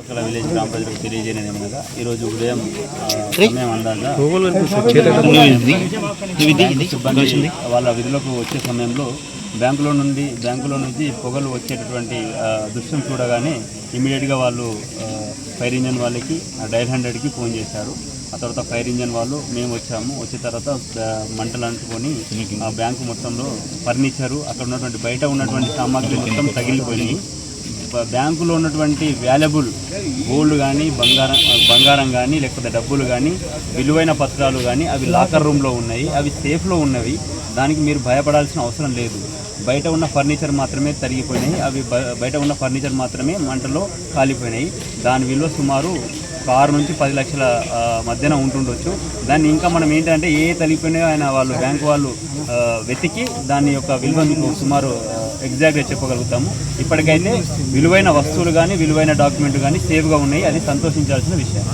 అక్కడ విలేజ్ గ్రామ ప్రజలకు తెలియజేయలేదు ఏమనగా ఈరోజు ఉదయం సమయం అందాక సిబ్బంది వాళ్ళ విధులకు వచ్చే సమయంలో బ్యాంకులో నుంచి పొగలు వచ్చేటటువంటి దృశ్యం చూడగానే ఇమీడియట్గా వాళ్ళు ఫైర్ ఇంజన్ వాళ్ళకి డైల్ 100కి ఫోన్ చేశారు. ఆ తర్వాత ఫైర్ ఇంజన్ వాళ్ళు మేము వచ్చిన తర్వాత మంటలు అంటుకొని ఆ బ్యాంకు మొత్తంలో ఫర్నిచరు అక్కడ ఉన్నటువంటి బయట ఉన్నటువంటి సామాగ్రి మొత్తం తగిలిపోయినాయి. బ్యాంకులో ఉన్నటువంటి వాల్యుబుల్ గోల్డ్ కానీ బంగారం కానీ లేకపోతే డబ్బులు కానీ విలువైన పత్రాలు కానీ అవి లాకర్ రూమ్లో ఉన్నాయి, అవి సేఫ్లో ఉన్నవి. దానికి మీరు భయపడాల్సిన అవసరం లేదు. బయట ఉన్న ఫర్నిచర్ మాత్రమే తరిగిపోయినాయి, అవి బయట ఉన్న ఫర్నిచర్ మాత్రమే మంటలో కాలిపోయినాయి. దాని విలువ సుమారు 6 నుంచి 10 లక్షల మధ్యన ఉంటుండొచ్చు. దాన్ని ఇంకా మనం ఏంటంటే ఏ తగిలిపోయినాయో ఆయన వాళ్ళు బ్యాంకు వాళ్ళు వెతికి దాని యొక్క విలువను సుమారు ఎగ్జాక్ట్గా చెప్పగలుగుతాము. ఇప్పటికైతే విలువైన వస్తువులు కానీ విలువైన డాక్యుమెంట్లు కానీ సేఫ్గా ఉన్నాయి, అది సంతోషించాల్సిన విషయం.